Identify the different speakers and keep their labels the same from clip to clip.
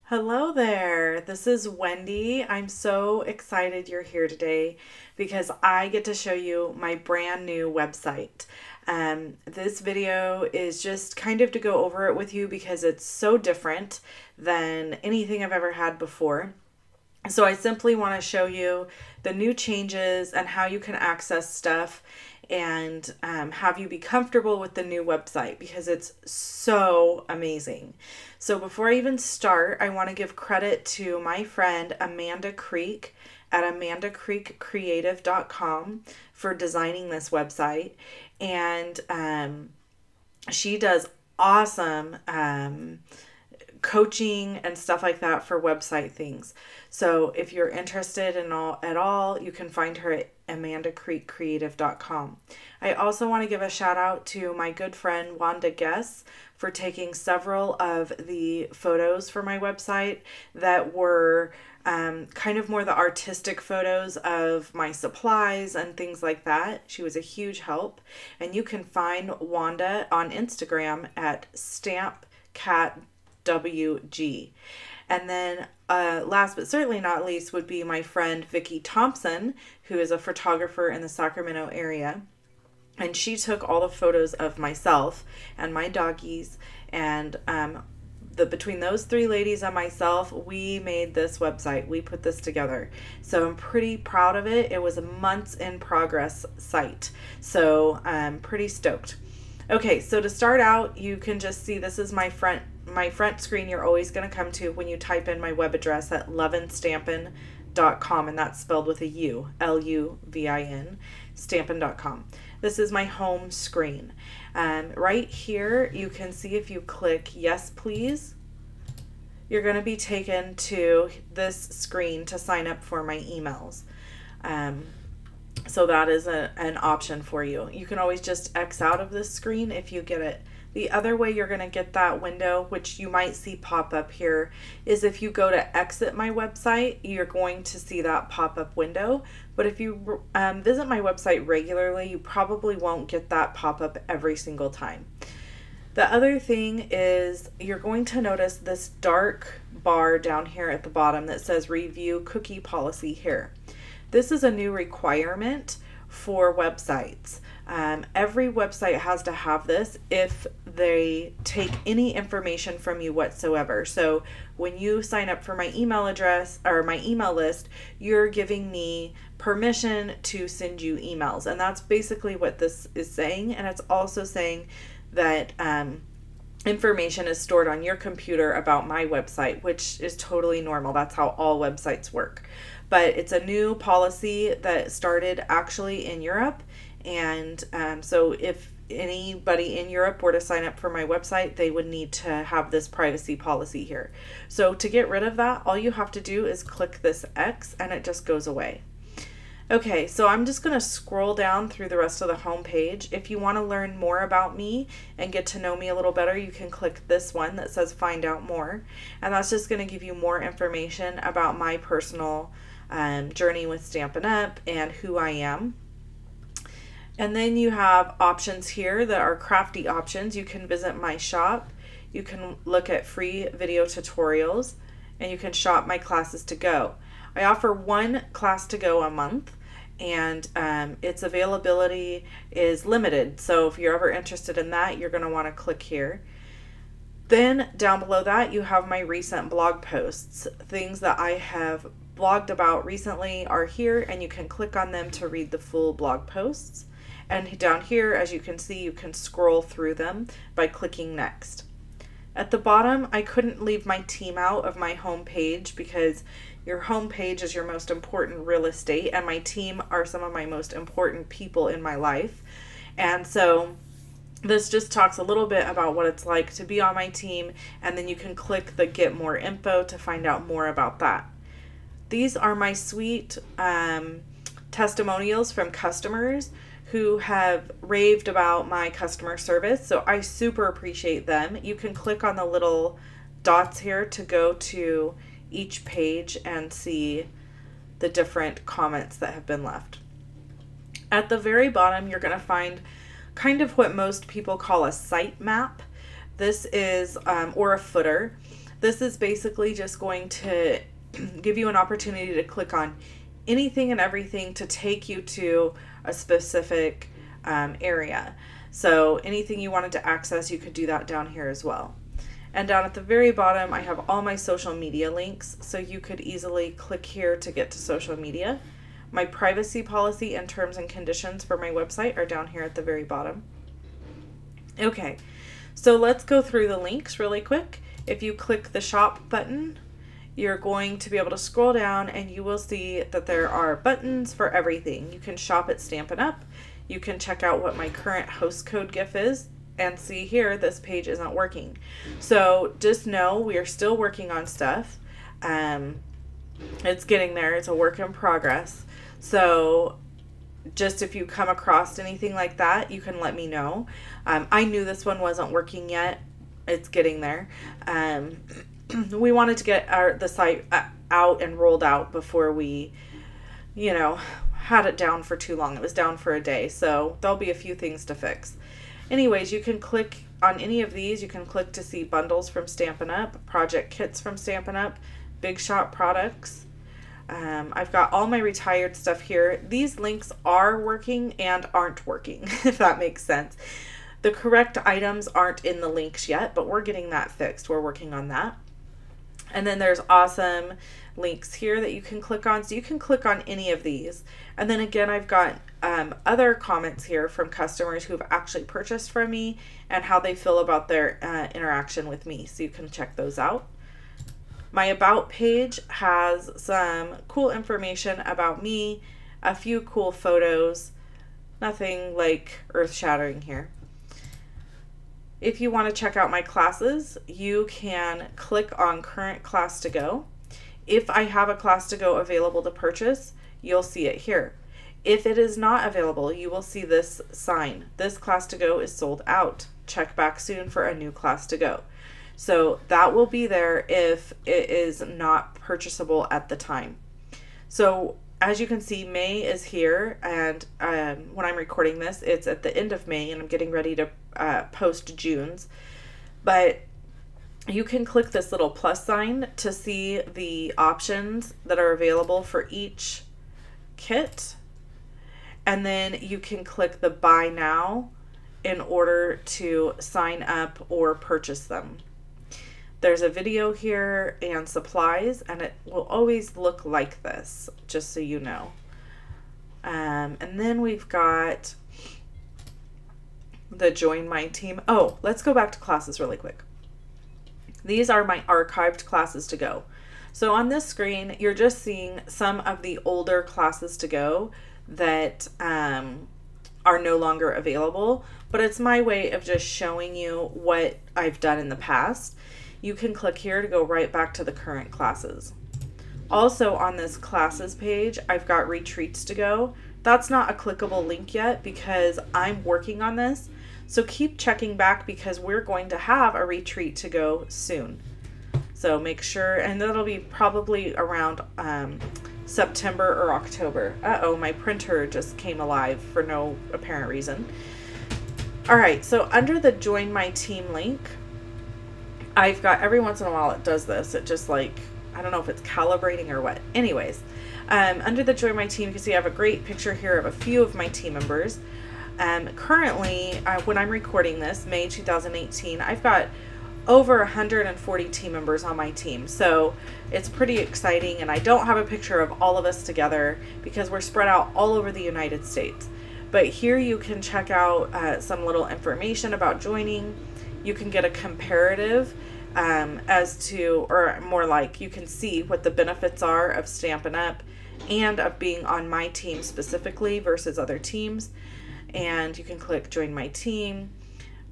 Speaker 1: Hello there. This is Wendy. I'm so excited you're here today because I get to show you my brand new website. This video is just kind of to go over it with you because it's so different than anything I've ever had before. So I simply want to show you the new changes and how you can access stuff and have you be comfortable with the new website because it's so amazing. So before I even start, I want to give credit to my friend Amanda Creek at amandacreekcreative.com for designing this website. And she does awesome coaching and stuff like that for website things. So if you're interested in at all, you can find her at amandacreekcreative.com. I also want to give a shout out to my good friend Wanda Guess for taking several of the photos for my website that were kind of more the artistic photos of my supplies and things like that. She was a huge help. And you can find Wanda on Instagram at stampcatwg. And then last but certainly not least would be my friend Vicki Thompson, who is a photographer in the Sacramento area. And she took all the photos of myself and my doggies, and between those three ladies and myself, we made this website. We put this together. So I'm pretty proud of it. It was a months in progress site. So I'm pretty stoked. Okay, so to start out, you can just see this is my front screen you're always going to come to when you type in my web address at lovinstampin.com, and that's spelled with a U, Luvin, stampin.com. This is my home screen. Right here, you can see if you click yes, please, you're going to be taken to this screen to sign up for my emails. So that is an option for you. You can always just X out of this screen if you get it. The other way you're going to get that window, which you might see pop up here, is if you go to exit my website, you're going to see that pop-up window. But if you visit my website regularly, you probably won't get that pop-up every single time. The other thing is you're going to notice this dark bar down here at the bottom that says review cookie policy here. This is a new requirement for websites. Every website has to have this if they take any information from you whatsoever. So when you sign up for my email address or my email list, you're giving me permission to send you emails. And that's basically what this is saying. And it's also saying that information is stored on your computer about my website, which is totally normal. That's how all websites work. But it's a new policy that started actually in Europe. And so if anybody in Europe were to sign up for my website, they would need to have this privacy policy here. So to get rid of that, all you have to do is click this X and it just goes away. Okay, so I'm just going to scroll down through the rest of the home page. If you want to learn more about me and get to know me a little better, you can click this one that says find out more. And that's just going to give you more information about my personal journey with Stampin' Up! And who I am. And then you have options here that are crafty options. You can visit my shop, you can look at free video tutorials, and you can shop my classes to go. I offer one class to go a month, and its availability is limited. So if you're ever interested in that, you're going to want to click here. Then down below that, you have my recent blog posts. Things that I have blogged about recently are here, and you can click on them to read the full blog posts. And down here, as you can see, you can scroll through them by clicking next. At the bottom, I couldn't leave my team out of my home page because your home page is your most important real estate, and my team are some of my most important people in my life. And so this just talks a little bit about what it's like to be on my team, and then you can click the get more info to find out more about that. These are my sweet testimonials from customers who have raved about my customer service. So I super appreciate them. You can click on the little dots here to go to each page and see the different comments that have been left. At the very bottom, you're going to find kind of what most people call a site map. This is, or a footer. This is basically just going to give you an opportunity to click on anything and everything to take you to a specific area. So anything you wanted to access, you could do that down here as well. And down at the very bottom, I have all my social media links, so you could easily click here to get to social media. My privacy policy and terms and conditions for my website are down here at the very bottom. Okay, so let's go through the links really quick. If you click the shop button, you're going to be able to scroll down and you will see that there are buttons for everything. You can shop at Stampin' Up. You can check out what my current host code GIF is, and see here, this page isn't working. So just know we are still working on stuff. It's getting there. It's a work in progress. So just if you come across anything like that, you can let me know. I knew this one wasn't working yet. It's getting there. We wanted to get the site out and rolled out before we, had it down for too long. It was down for a day. So there'll be a few things to fix. Anyways, you can click on any of these. You can click to see bundles from Stampin' Up, project kits from Stampin' Up, Big Shot products. I've got all my retired stuff here. These links are working and aren't working, if that makes sense. The correct items aren't in the links yet, but we're getting that fixed. We're working on that. And then there's awesome links here that you can click on. So you can click on any of these. And then again, I've got other comments here from customers who have actually purchased from me and how they feel about their interaction with me. So you can check those out. My About page has some cool information about me, a few cool photos, nothing like earth-shattering here. If you want to check out my classes, you can click on Current Class to Go. If I have a class to go available to purchase, you'll see it here. If it is not available, you will see this sign. This class to go is sold out. Check back soon for a new class to go. So that will be there if it is not purchasable at the time. So as you can see, May is here, and when I'm recording this, it's at the end of May, and I'm getting ready to post June's. But you can click this little plus sign to see the options that are available for each kit. And then you can click the buy now in order to sign up or purchase them. There's a video here and supplies, and it will always look like this, just so you know. And then we've got the join my team. Oh, let's go back to classes really quick. These are my archived classes to go. So on this screen, you're just seeing some of the older classes to go that are no longer available, but it's my way of just showing you what I've done in the past. You can click here to go right back to the current classes. Also on this classes page, I've got retreats to go. That's not a clickable link yet because I'm working on this. So keep checking back because we're going to have a retreat to go soon. So make sure, and that'll be probably around September or October. Uh-oh, my printer just came alive for no apparent reason. All right, so under the join my team link, I've got, every once in a while it does this. It just like, I don't know if it's calibrating or what. Anyways, under the join my team, you can see I have a great picture here of a few of my team members. Currently, when I'm recording this, May 2018, I've got over 140 team members on my team. So it's pretty exciting, and I don't have a picture of all of us together because we're spread out all over the United States. But here you can check out some little information about joining. You can get a comparative as to, or more like you can see what the benefits are of Stampin' Up! And of being on my team specifically versus other teams. And you can click join my team.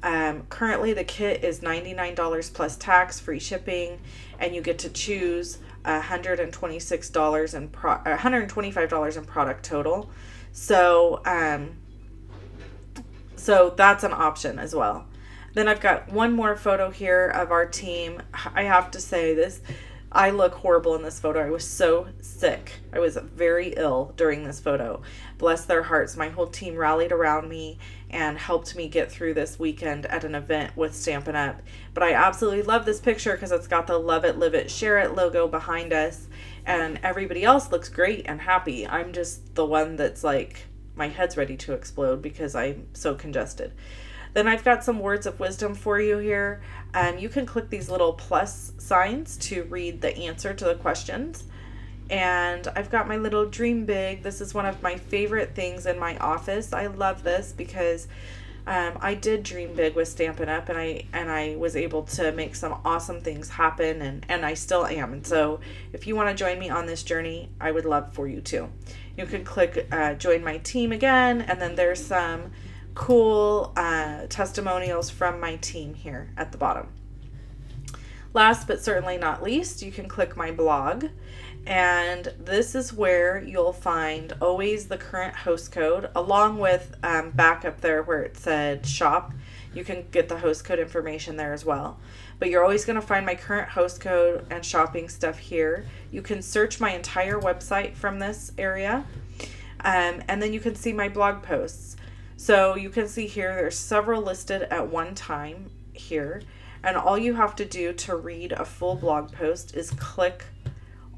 Speaker 1: Currently the kit is $99 plus tax, free shipping, and you get to choose $125 in product total. So so that's an option as well. Then I've got one more photo here of our team. I have to say I look horrible in this photo. I was so sick. I was very ill during this photo. Bless their hearts. My whole team rallied around me and helped me get through this weekend at an event with Stampin' Up. But I absolutely love this picture because it's got the Love It, Live It, Share It logo behind us. And everybody else looks great and happy. I'm just the one that's like, my head's ready to explode because I'm so congested. Then I've got some words of wisdom for you here. You can click these little plus signs to read the answer to the questions. And I've got my little dream big. This is one of my favorite things in my office. I love this because I did dream big with Stampin' Up, and I was able to make some awesome things happen, and I still am. And so if you want to join me on this journey, I would love for you to. You can click join my team again, and then there's some cool testimonials from my team here at the bottom. Last but certainly not least, you can click my blog, and this is where you'll find always the current host code, along with back up there where it said shop. You can get the host code information there as well. But you're always going to find my current host code and shopping stuff here. You can search my entire website from this area, and then you can see my blog posts. So you can see here there's several listed at one time here, and all you have to do to read a full blog post is click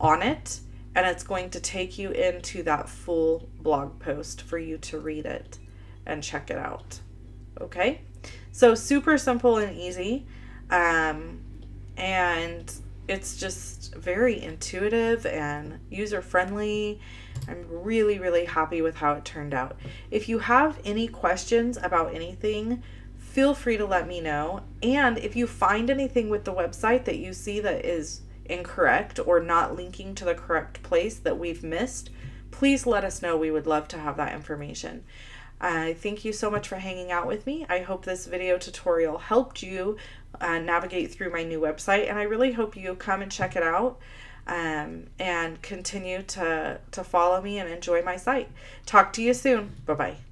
Speaker 1: on it, and it's going to take you into that full blog post for you to read it and check it out. Okay, so super simple and easy, and it's just very intuitive and user-friendly. I'm really, really happy with how it turned out. If you have any questions about anything, feel free to let me know. And if you find anything with the website that you see that is incorrect or not linking to the correct place that we've missed, please let us know. We would love to have that information. I thank you so much for hanging out with me. I hope this video tutorial helped you navigate through my new website, and I really hope you come and check it out and continue to follow me and enjoy my site. Talk to you soon. Bye-bye.